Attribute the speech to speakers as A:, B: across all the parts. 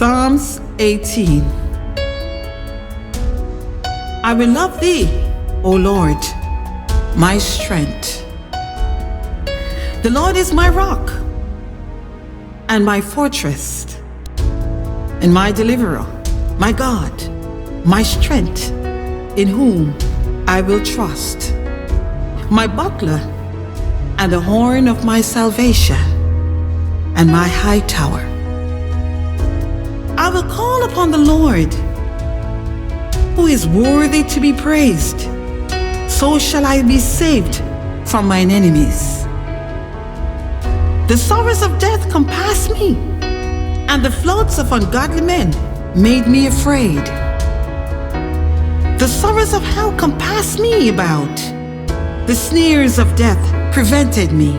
A: Psalms 18. I will love thee, O Lord, my strength. The Lord is my rock and my fortress and my deliverer, my God, my strength, in whom I will trust, my buckler and the horn of my salvation and my high tower. I will call upon the Lord, who is worthy to be praised. So shall I be saved from mine enemies. The sorrows of death compassed me, and the floods of ungodly men made me afraid. The sorrows of hell compassed me about. The snares of death prevented me.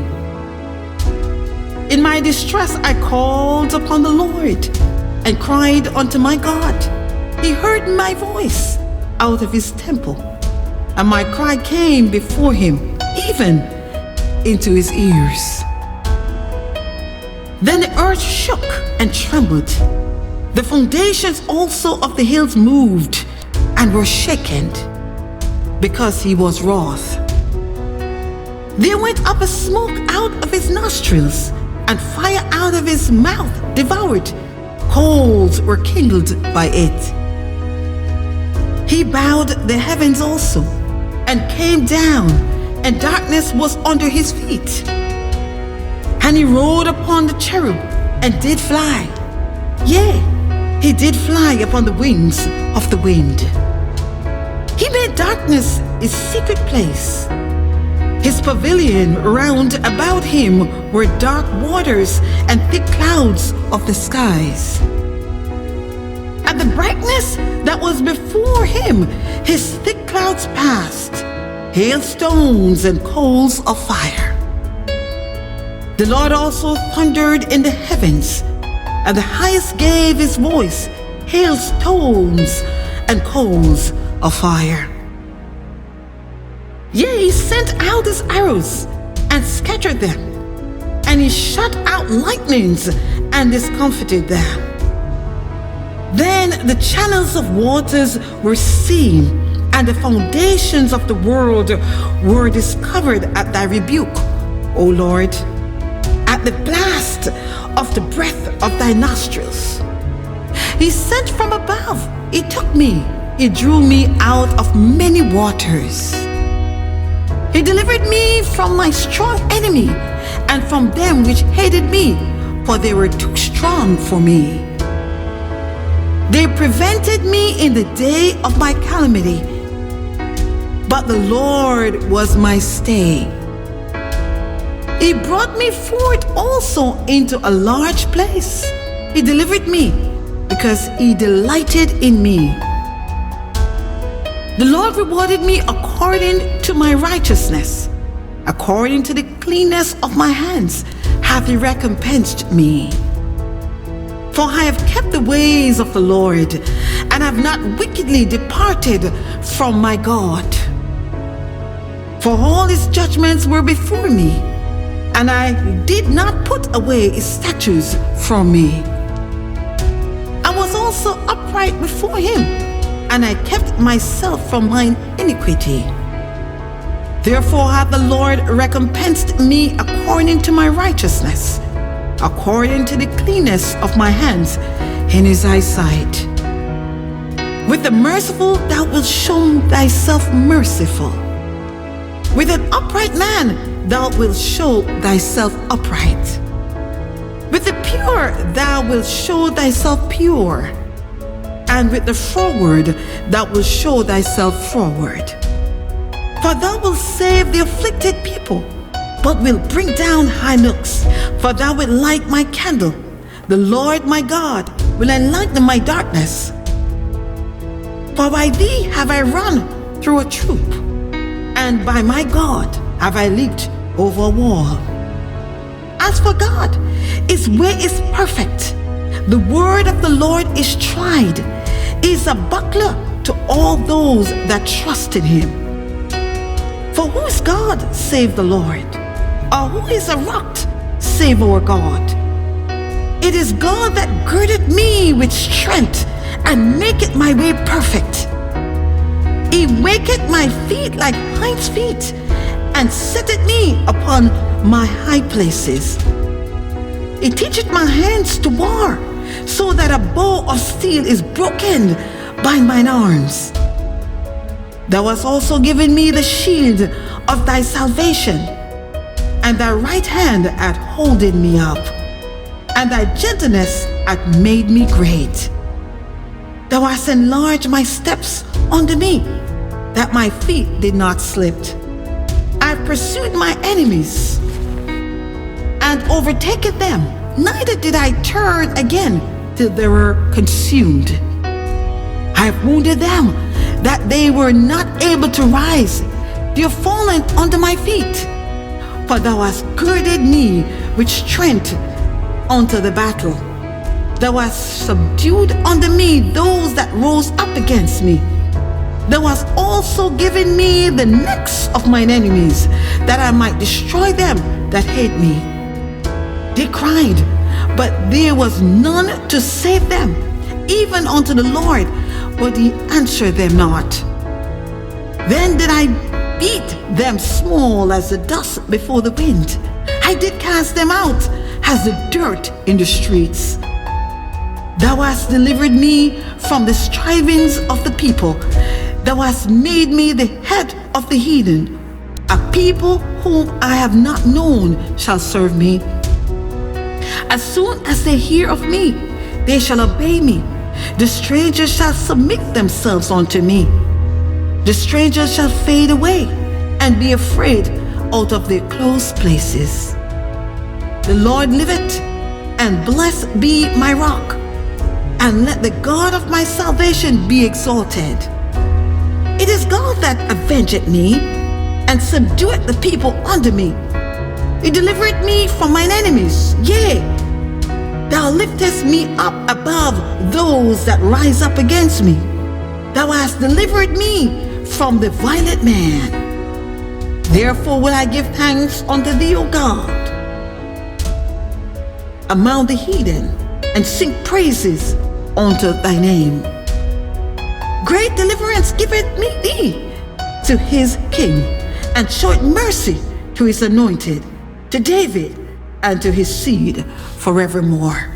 A: In my distress I called upon the Lord and cried unto my God. He heard my voice out of his temple, and my cry came before him, even into his ears. Then the earth shook and trembled. The foundations also of the hills moved and were shaken, because he was wroth. There went up a smoke out of his nostrils, and fire out of his mouth devoured. Coals were kindled by it. He bowed the heavens also, and came down, and darkness was under his feet. And he rode upon the cherub, and did fly. Yea, he did fly upon the wings of the wind. He made darkness his secret place. His pavilion round about him were dark waters and thick clouds of the skies. At the brightness that was before him, his thick clouds passed, hailstones and coals of fire. The Lord also thundered in the heavens, and the highest gave his voice, hailstones and coals of fire. Yea, he sent out his arrows and scattered them, and he shot out lightnings and discomfited them. Then the channels of waters were seen, and the foundations of the world were discovered at thy rebuke, O Lord, at the blast of the breath of thy nostrils. He sent from above, he took me, he drew me out of many waters. He delivered me from my strong enemy, and from them which hated me, for they were too strong for me. They prevented me in the day of my calamity, but the Lord was my stay. He brought me forth also into a large place. He delivered me, because he delighted in me. The Lord rewarded me according to my righteousness. According to the cleanness of my hands hath he recompensed me. For I have kept the ways of the Lord, and have not wickedly departed from my God. For all his judgments were before me, and I did not put away his statutes from me. I was also upright before him, and I kept myself from mine iniquity. Therefore hath the Lord recompensed me according to my righteousness, according to the cleanness of my hands in his eyesight. With the merciful thou wilt show thyself merciful. With an upright man thou wilt show thyself upright. With the pure thou wilt show thyself pure, and with the froward thou wilt show thyself froward. For thou wilt save the afflicted people, but wilt bring down high nooks. For thou wilt light my candle. The Lord my God will enlighten my darkness. For by thee have I run through a troop, and by my God have I leaped over a wall. As for God, his way is perfect. The word of the Lord is tried. He is a buckler to all those that trust in him. For who is God save the Lord? Or who is a rock save our God? It is God that girded me with strength and maketh my way perfect. He maketh my feet like hinds' feet, and setteth me upon my high places. He teacheth my hands to war, so that a bow of steel is broken by mine arms. Thou hast also given me the shield of thy salvation, and thy right hand hath holden me up, and thy gentleness hath made me great. Thou hast enlarged my steps under me, that my feet did not slip. I pursued my enemies and overtaken them, neither did I turn again till they were consumed. I have wounded them, that they were not able to rise. They are fallen under my feet. For thou hast girded me with strength unto the battle. Thou hast subdued unto me those that rose up against me. Thou hast also given me the necks of mine enemies, that I might destroy them that hate me. They cried, but there was none to save them, even unto the Lord, but he answered them not. Then did I beat them small as the dust before the wind. I did cast them out as the dirt in the streets. Thou hast delivered me from the strivings of the people. Thou hast made me the head of the heathen. A people whom I have not known shall serve me. As soon as they hear of me, they shall obey me. The strangers shall submit themselves unto me. The strangers shall fade away and be afraid out of their close places. The Lord liveth, and blessed be my rock, and let the God of my salvation be exalted. It is God that avengeth me, and subdueth the people under me. He delivereth me from mine enemies. Yea, thou liftest me up above those that rise up against me. Thou hast delivered me from the violent man. Therefore will I give thanks unto thee, O God, among the heathen, and sing praises unto thy name. Great deliverance giveth me thee to his king, and showeth mercy to his anointed, to David, and to his seed forevermore.